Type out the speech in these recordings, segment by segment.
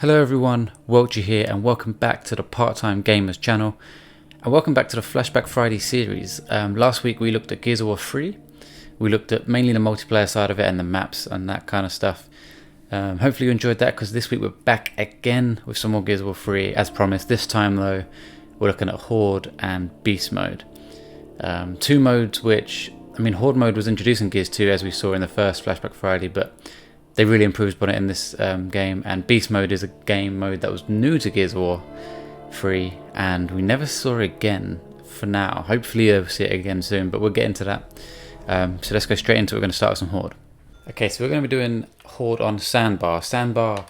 Hello everyone, Welchy here and welcome back to the Part-Time Gamers channel and welcome back to the Flashback Friday series. Last week we looked at Gears of War 3, we looked at mainly the multiplayer side of it and the maps and that kind of stuff. Hopefully you enjoyed that because this week we're back again with some more Gears of War 3 as promised. This time though we're looking at Horde and Beast mode. Two modes which, Horde mode was introduced in Gears 2 as we saw in the first Flashback Friday, but they really improved on it in this game, and Beast mode is a game mode that was new to Gears of War 3 and we never saw it again for now. Hopefully you'll see it again soon, but we'll get into that. So let's go straight into it. We're going to start with some Horde. Okay, so we're going to be doing Horde on Sandbar. Sandbar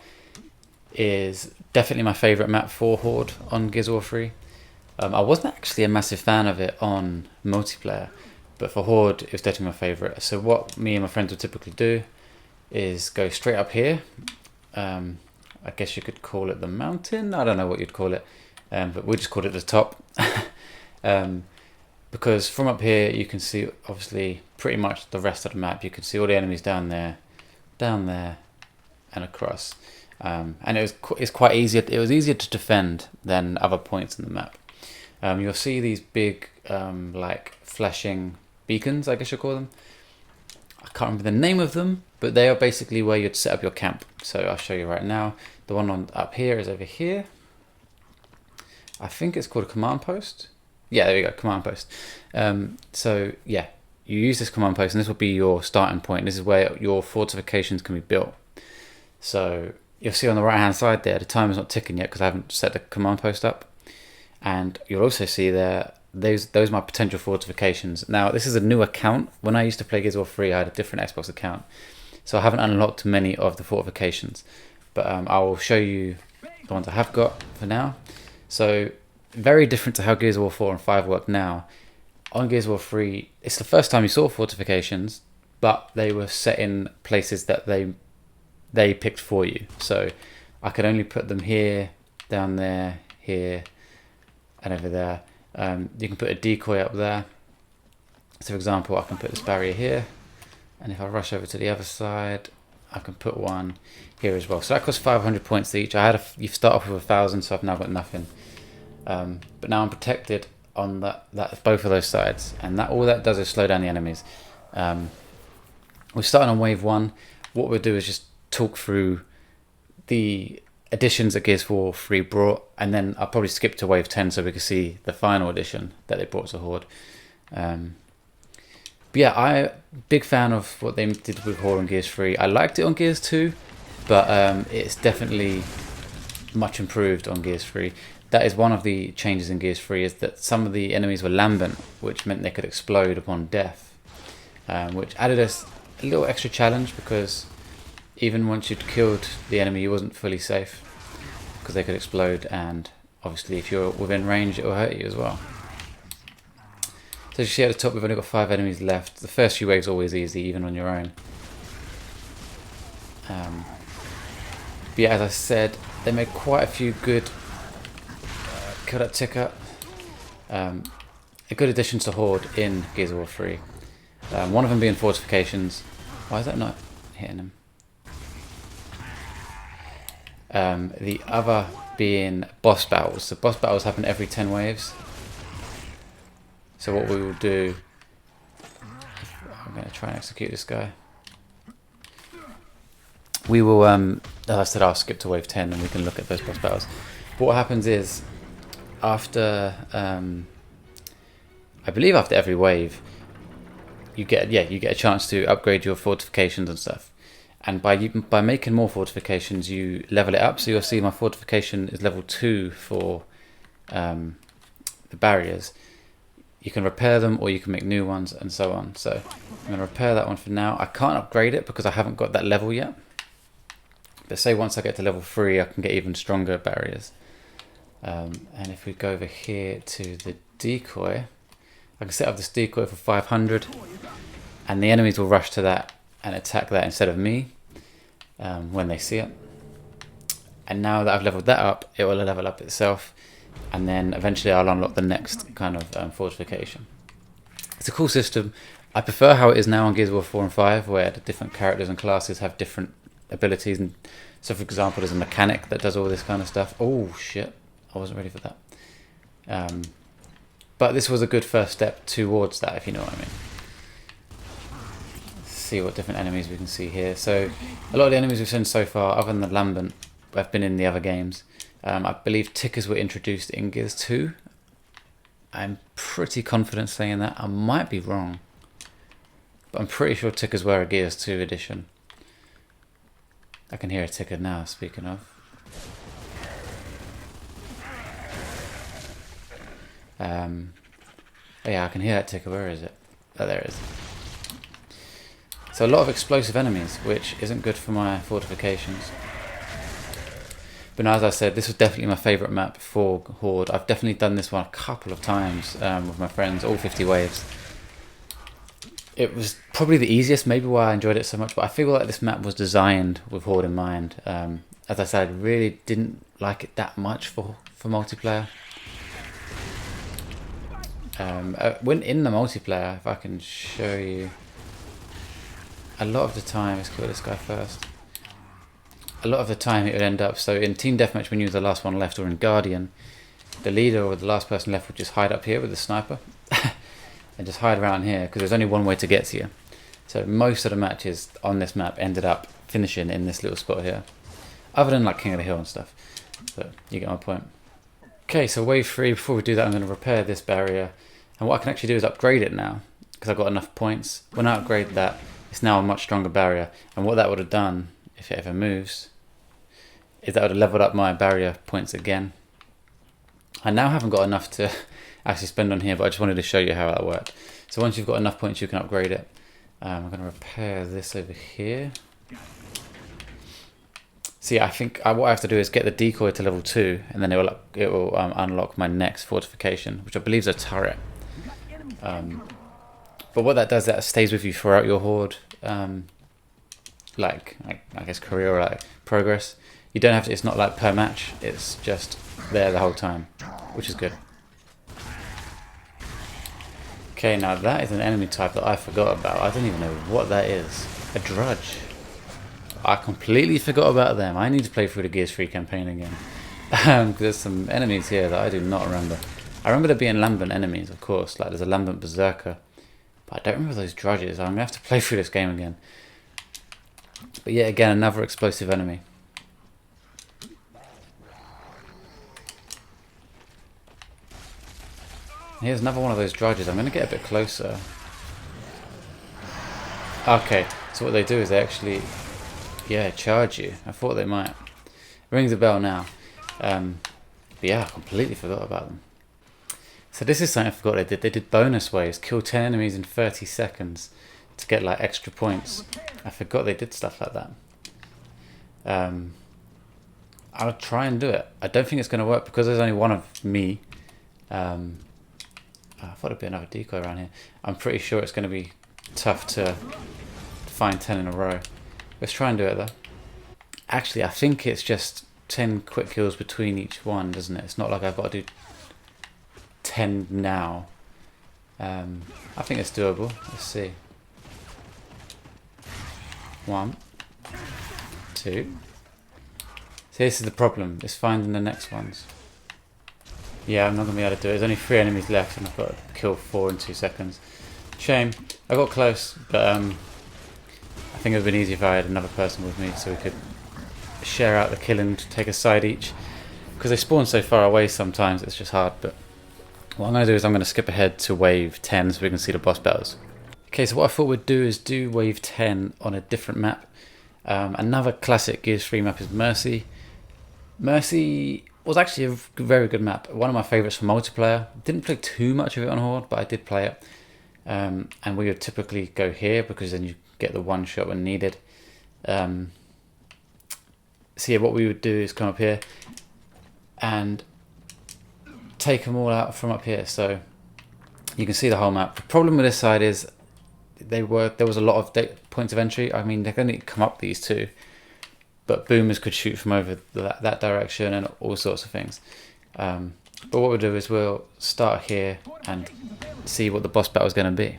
is definitely my favourite map for Horde on Gears of War 3. I wasn't actually a massive fan of it on multiplayer, but for Horde it was definitely my favourite. So what me and my friends would typically do is go straight up here. I guess you could call it the mountain. I don't know what you'd call it, but we'll just call it the top. Because from up here you can see obviously pretty much the rest of the map. You can see all the enemies down there, and across. And it's quite easy. It was easier to defend than other points in the map. You'll see these big like flashing beacons, I guess you'll call them. I can't remember the name of them, but they are basically where you'd set up your camp. So I'll show you right now. The one on up here is over here. I think it's called a command post. Yeah, there we go, command post. So yeah, you use this command post and this will be your starting point. This is where your fortifications can be built. So you'll see on the right hand side there, the timer's not ticking yet because I haven't set the command post up. And you'll also see there, those are my potential fortifications. Now this is a new account. When I used to play Gears of War 3 I had a different Xbox account, so I haven't unlocked many of the fortifications, but I will show you the ones I have got for now. So very different to how Gears of War 4 and 5 work now. On Gears of War 3 it's the first time you saw fortifications, but they were set in places that they picked for you. So I could only put them here, down there, here and over there. You can put a decoy up there. So for example, I can put this barrier here, and if I rush over to the other side I can put one here as well. So that costs 500 points each. You start off with 1,000, so I've now got nothing, but now I'm protected on both of those sides, and all that does is slow down the enemies. We're starting on wave 1. What we'll do is just talk through the additions that Gears of War 3 brought, and then I'll probably skip to wave 10 so we can see the final addition that they brought to Horde. But yeah, I'm a big fan of what they did with Horde on Gears 3. I liked it on Gears 2, but it's definitely much improved on Gears 3. That is one of the changes in Gears 3, is that some of the enemies were lambent, which meant they could explode upon death, which added us a little extra challenge, because even once you'd killed the enemy you wasn't fully safe because they could explode, and obviously if you're within range it will hurt you as well. So as you see at the top, we've only got 5 enemies left. The first few waves are always easy, even on your own. But yeah, as I said, they made quite a few good kill that ticker, a good addition to Horde in Gears of War 3. One of them being fortifications. Why is that not hitting them? The other being boss battles. So boss battles happen every 10 waves. So what we will do, I'm going to try and execute this guy. We will, as I said, I'll skip to wave 10 and we can look at those boss battles. But what happens is, after, I believe after every wave, you get a chance to upgrade your fortifications and stuff. And by making more fortifications, you level it up. So you'll see my fortification is level 2 for the barriers. You can repair them or you can make new ones and so on. So I'm going to repair that one for now. I can't upgrade it because I haven't got that level yet. But say once I get to level 3, I can get even stronger barriers. And if we go over here to the decoy, I can set up this decoy for 500. And the enemies will rush to that and attack that instead of me when they see it. And now that I've leveled that up, it will level up itself, and then eventually I'll unlock the next kind of fortification. It's a cool system. I prefer how it is now on Gears of War 4 and 5, where the different characters and classes have different abilities. And so, for example, there's a mechanic that does all this kind of stuff. Oh shit! I wasn't ready for that. But this was a good first step towards that, if you know what I mean. Let's see what different enemies we can see here. So, a lot of the enemies we've seen so far, other than the Lambent, have been in the other games. I believe tickers were introduced in Gears 2. I'm pretty confident saying that. I might be wrong. But I'm pretty sure tickers were a Gears 2 edition. I can hear a ticker now, speaking of. Oh yeah, I can hear that ticker. Where is it? Oh, there it is. So a lot of explosive enemies, which isn't good for my fortifications. But now, as I said, this was definitely my favourite map for Horde. I've definitely done this one a couple of times with my friends, all 50 waves. It was probably the easiest, maybe why I enjoyed it so much, but I feel like this map was designed with Horde in mind. As I said, I really didn't like it that much for multiplayer. When in the multiplayer, if I can show you, a lot of the time, let's kill this guy first. A lot of the time it would end up, so in Team Deathmatch when you were the last one left, or in Guardian, the leader or the last person left would just hide up here with the sniper and just hide around here because there's only one way to get to you. So most of the matches on this map ended up finishing in this little spot here, other than like King of the Hill and stuff, but you get my point. Okay, so wave 3, before we do that I'm going to repair this barrier, and what I can actually do is upgrade it now because I've got enough points. When I upgrade that, it's now a much stronger barrier, and what that would have done, if it ever moves, is that would have leveled up my barrier points again. I now haven't got enough to actually spend on here, but I just wanted to show you how that worked. So once you've got enough points, you can upgrade it. I'm going to repair this over here. See, I think what I have to do is get the decoy to level 2, and then it will unlock my next fortification, which I believe is a turret. But what that does, that stays with you throughout your Horde, like I guess career or like progress. You don't have to. It's not like per match. It's just there the whole time, which is good. Okay, now that is an enemy type that I forgot about. I don't even know what that is. A drudge. I completely forgot about them. I need to play through the Gears 3 campaign again. There's some enemies here that I do not remember. I remember there being Lambent enemies, of course. Like there's a Lambent Berserker. But I don't remember those drudges. I'm going to have to play through this game again. But yeah, again, another explosive enemy. Here's another one of those drudges. I'm going to get a bit closer. Okay, so what they do is they actually, yeah, charge you. I thought they might. Rings a bell now. But yeah, I completely forgot about them. So this is something I forgot they did. They did bonus waves. Kill 10 enemies in 30 seconds to get like extra points. I forgot they did stuff like that. I'll try and do it. I don't think it's going to work because there's only one of me. I thought it'd be another decoy around here. I'm pretty sure it's going to be tough to find 10 in a row. Let's try and do it though. Actually, I think it's just 10 quick kills between each one, doesn't it? It's not like I've got to do 10 now. I think it's doable. Let's see. 1, 2. See, this is the problem. It's finding the next ones. Yeah, I'm not going to be able to do it. There's only 3 enemies left and I've got to kill 4 in 2 seconds. Shame. I got close, but I think it would have been easier if I had another person with me so we could share out the kill and take a side each. Because they spawn so far away sometimes, it's just hard. But what I'm going to do is I'm going to skip ahead to wave 10 so we can see the boss battles. Okay, so what I thought we'd do is do wave 10 on a different map. Another classic Gears 3 map is Mercy. Mercy was actually a very good map. One of my favourites for multiplayer. Didn't play too much of it on Horde, but I did play it. And we would typically go here because then you get the one shot when needed. So yeah, what we would do is come up here and take them all out from up here. So you can see the whole map. The problem with this side is there was a lot of points of entry. I mean, they're going to come up these two. But boomers could shoot from over that direction and all sorts of things. But what we'll do is we'll start here and see what the boss battle is going to be.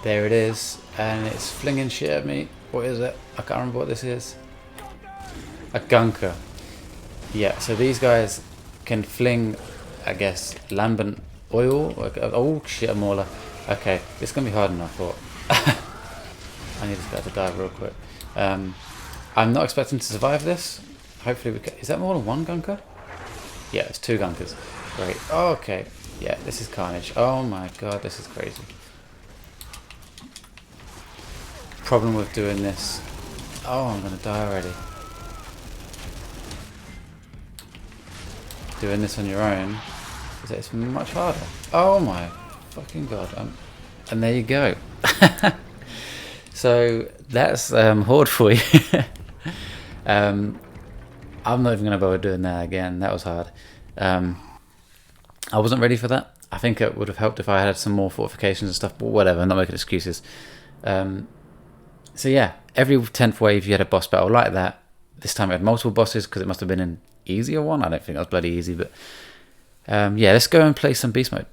There it is, and it's flinging shit at me. What is it? I can't remember what this is. A gunker. Yeah, so these guys can fling, I guess, lambent oil. Oh shit, a mauler. Okay, this is going to be hard enough. I need this guy to die real quick. I'm not expecting to survive this. Hopefully we can. Is that more than one gunker? Yeah, it's 2 gunkers. Great. Oh, okay. Yeah, this is carnage. Oh my god, this is crazy. Problem with doing this. Oh, I'm going to die already. Doing this on your own is that it's much harder. Oh my fucking god. And there you go. So that's Horde for you. I'm not even going to bother doing that again. That was hard. I wasn't ready for that. I think it would have helped if I had some more fortifications and stuff, but whatever, I'm not making excuses. So yeah, every 10th wave you had a boss battle like that. This time it had multiple bosses because it must have been an easier one. I don't think that was bloody easy, but yeah, let's go and play some beast mode.